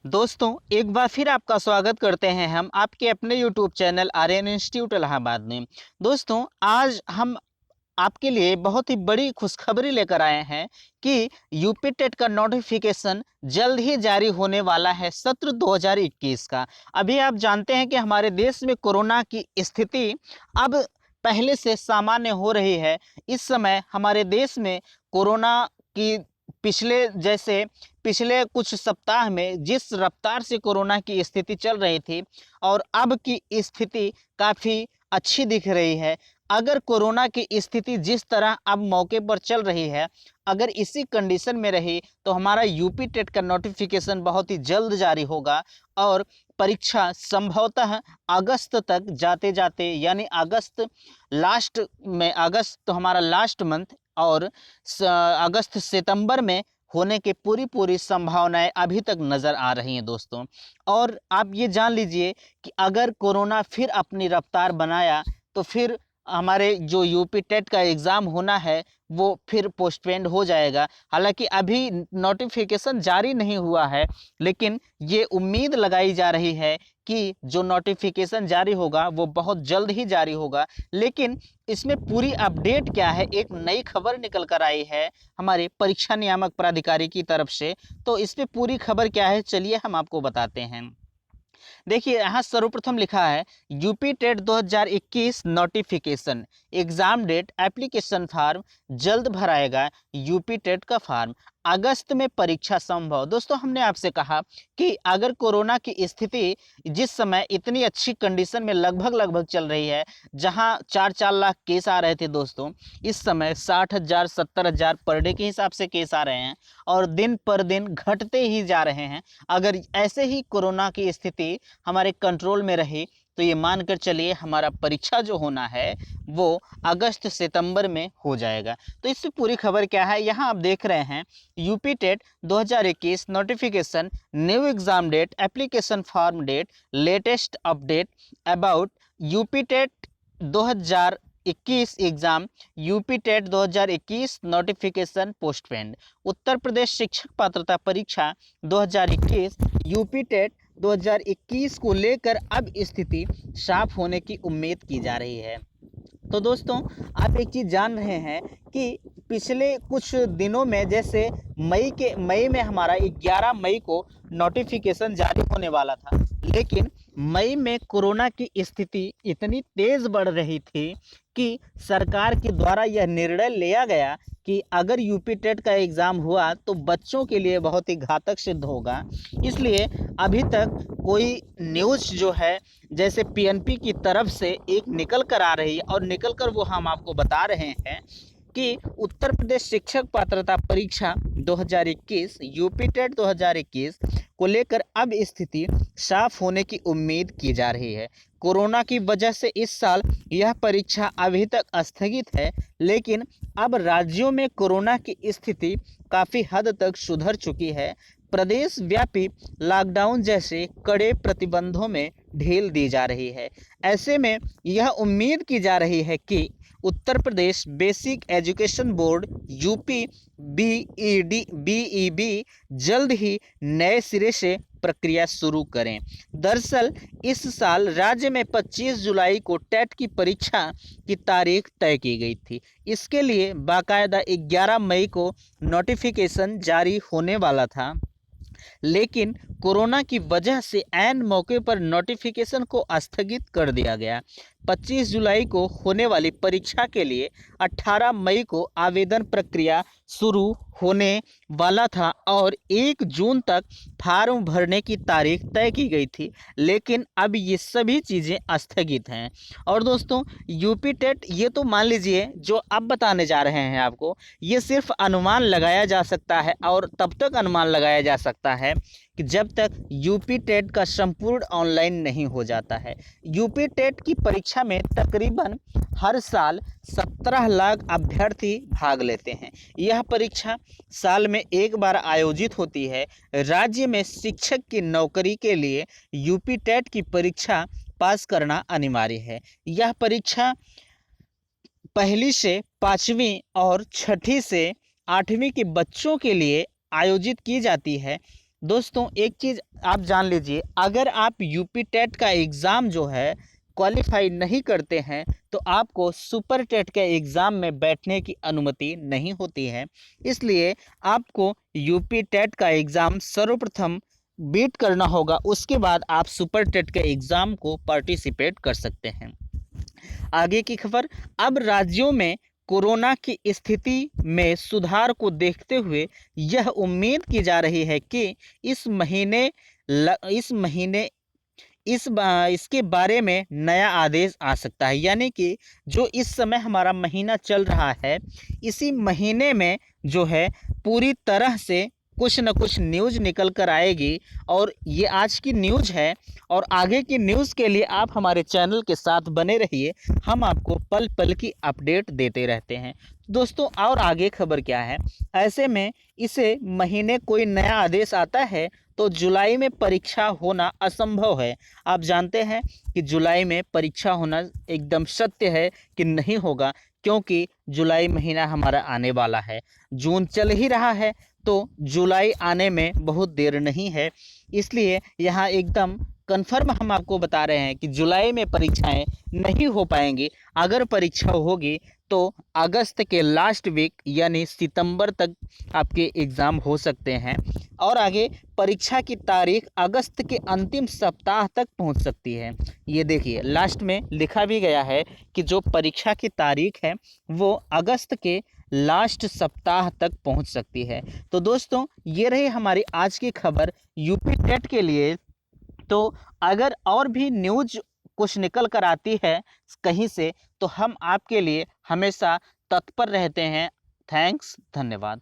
दोस्तों, एक बार फिर आपका स्वागत करते हैं हम आपके अपने YouTube channel Aryan institute Allahabad में। दोस्तों, आज हम आपके लिए बहुत ही बड़ी खुशखबरी लेकर आए हैं कि यूपी टेट का नोटिफिकेशन जल्द ही जारी होने वाला है सत्र 2021 का। अभी आप जानते हैं कि हमारे देश में कोरोना की स्थिति अब पहले से सामान्य हो रही है। इस समय हमारे देश में कोरोना की पिछले कुछ सप्ताह में जिस रफ्तार से कोरोना की स्थिति चल रही थी और अब की स्थिति काफ़ी अच्छी दिख रही है। अगर कोरोना की स्थिति जिस तरह अब मौके पर चल रही है, अगर इसी कंडीशन में रही तो हमारा यूपी टेट का नोटिफिकेशन बहुत ही जल्द जारी होगा और परीक्षा संभवतः अगस्त तक जाते जाते यानी अगस्त तो हमारा लास्ट मंथ और अगस्त सितंबर में होने की पूरी संभावनाएं अभी तक नज़र आ रही हैं दोस्तों। और आप ये जान लीजिए कि अगर कोरोना फिर अपनी रफ्तार बनाया तो फिर हमारे जो यूपी टेट का एग्ज़ाम होना है वो फिर पोस्टपोन्ड हो जाएगा। हालांकि अभी नोटिफिकेशन जारी नहीं हुआ है, लेकिन ये उम्मीद लगाई जा रही है कि जो नोटिफिकेशन जारी होगा वो बहुत जल्द ही जारी होगा। लेकिन इसमें पूरी अपडेट क्या है, एक नई खबर निकल कर आई है हमारे परीक्षा नियामक प्राधिकारी की तरफ से। तो इस पे पूरी खबर क्या है, चलिए हम आपको बताते हैं। देखिए, यहाँ सर्वप्रथम लिखा है UP TET 2021 notification, exam date, application form जल्द भराएगा यूपी टेट का फार्म, अगस्त में परीक्षा संभव। दोस्तों, हमने आपसे कहा कि अगर कोरोना की स्थिति जिस समय इतनी अच्छी कंडीशन में लगभग चल रही है, जहां 4-4 लाख केस आ रहे थे दोस्तों, इस समय 60,000 70,000 पर डे के हिसाब से केस आ रहे हैं और दिन पर दिन घटते ही जा रहे हैं। अगर ऐसे ही कोरोना की स्थिति हमारे कंट्रोल में रही तो ये मानकर चलिए हमारा परीक्षा जो होना है वो अगस्त सितंबर में हो जाएगा। तो इससे पूरी खबर क्या है, यहाँ आप देख रहे हैं UP TET 2021 notification, new exam date, application form date, latest update about UP TET 2021 exam, UP TET 2021 notification postponed, Uttar Pradesh शिक्षक पात्रता परीक्षा 2021 यूपी टेट 2021 को लेकर अब स्थिति साफ होने की उम्मीद की जा रही है। तो दोस्तों, आप एक चीज़ जान रहे हैं कि पिछले कुछ दिनों में जैसे मई में हमारा 11 मई को नोटिफिकेशन जारी होने वाला था, लेकिन मई में कोरोना की स्थिति इतनी तेज़ बढ़ रही थी कि सरकार के द्वारा यह निर्णय लिया गया कि अगर यूपी टेट का एग्ज़ाम हुआ तो बच्चों के लिए बहुत ही घातक सिद्ध होगा। इसलिए अभी तक कोई न्यूज़ जो है जैसे पीएनपी की तरफ से एक निकल कर आ रही है और निकल कर वो हम आपको बता रहे हैं कि उत्तर प्रदेश शिक्षक पात्रता परीक्षा 2021 यूपी टेट 2021 को लेकर अब स्थिति साफ होने की उम्मीद की जा रही है। कोरोना की वजह से इस साल यह परीक्षा अभी तक स्थगित है, लेकिन अब राज्यों में कोरोना की स्थिति काफ़ी हद तक सुधर चुकी है। प्रदेश व्यापी लॉकडाउन जैसे कड़े प्रतिबंधों में ढील दी जा रही है। ऐसे में यह उम्मीद की जा रही है कि Uttar Pradesh basic education board UP बीईबी जल्द ही नए सिरे से प्रक्रिया शुरू करें। दरअसल इस साल राज्य में 25 जुलाई को टेट की परीक्षा की तारीख तय की गई थी। इसके लिए बाकायदा 11 मई को नोटिफिकेशन जारी होने वाला था, लेकिन कोरोना की वजह से ऐन मौके पर नोटिफिकेशन को स्थगित कर दिया गया। 25 जुलाई को होने वाली परीक्षा के लिए 18 मई को आवेदन प्रक्रिया शुरू होने वाला था और 1 जून तक फार्म भरने की तारीख तय की गई थी, लेकिन अब ये सभी चीज़ें स्थगित हैं। और दोस्तों, यूपी टेट ये तो मान लीजिए जो अब बताने जा रहे हैं आपको, ये सिर्फ अनुमान लगाया जा सकता है और तब तक अनुमान लगाया जा सकता है कि जब तक यूपी टेट का संपूर्ण ऑनलाइन नहीं हो जाता है। यूपी टेट की परीक्षा में तकरीबन हर साल 17 लाख अभ्यर्थी भाग लेते हैं। यह परीक्षा साल में एक बार आयोजित होती है। राज्य में शिक्षक की नौकरी के लिए यूपी टेट की परीक्षा पास करना अनिवार्य है। यह परीक्षा पहली से 5वीं और छठी से 8वीं के बच्चों के लिए आयोजित की जाती है। दोस्तों एक चीज़ आप जान लीजिए, अगर आप यूपी टेट का एग्ज़ाम जो है क्वालिफाई नहीं करते हैं तो आपको सुपर टेट के एग्ज़ाम में बैठने की अनुमति नहीं होती है। इसलिए आपको यूपी टेट का एग्ज़ाम सर्वप्रथम बीट करना होगा, उसके बाद आप सुपर टेट के एग्ज़ाम को पार्टिसिपेट कर सकते हैं। आगे की खबर, अब राज्यों में कोरोना की स्थिति में सुधार को देखते हुए यह उम्मीद की जा रही है कि इस महीने इसके बारे में नया आदेश आ सकता है। यानी कि जो इस समय हमारा महीना चल रहा है, इसी महीने में जो है पूरी तरह से कुछ न कुछ न्यूज़ निकल कर आएगी। और ये आज की न्यूज़ है, और आगे की न्यूज़ के लिए आप हमारे चैनल के साथ बने रहिए। हम आपको पल पल की अपडेट देते रहते हैं। दोस्तों और आगे खबर क्या है, ऐसे में इसे महीने कोई नया आदेश आता है तो जुलाई में परीक्षा होना असंभव है। आप जानते हैं कि जुलाई में परीक्षा होना एकदम सत्य है कि नहीं होगा, क्योंकि जुलाई महीना हमारा आने वाला है। जून चल ही रहा है तो जुलाई आने में बहुत देर नहीं है। इसलिए यहाँ एकदम कन्फर्म हम आपको बता रहे हैं कि जुलाई में परीक्षाएं नहीं हो पाएंगी। अगर परीक्षा होगी तो अगस्त के लास्ट वीक यानी सितंबर तक आपके एग्ज़ाम हो सकते हैं। और आगे परीक्षा की तारीख अगस्त के अंतिम सप्ताह तक पहुंच सकती है। ये देखिए लास्ट में लिखा भी गया है कि जो परीक्षा की तारीख है वो अगस्त के लास्ट सप्ताह तक पहुंच सकती है। तो दोस्तों ये रही हमारी आज की खबर यूपी टेट के लिए। तो अगर और भी न्यूज़ कुछ निकल कर आती है कहीं से तो हम आपके लिए हमेशा तत्पर रहते हैं। थैंक्स, धन्यवाद।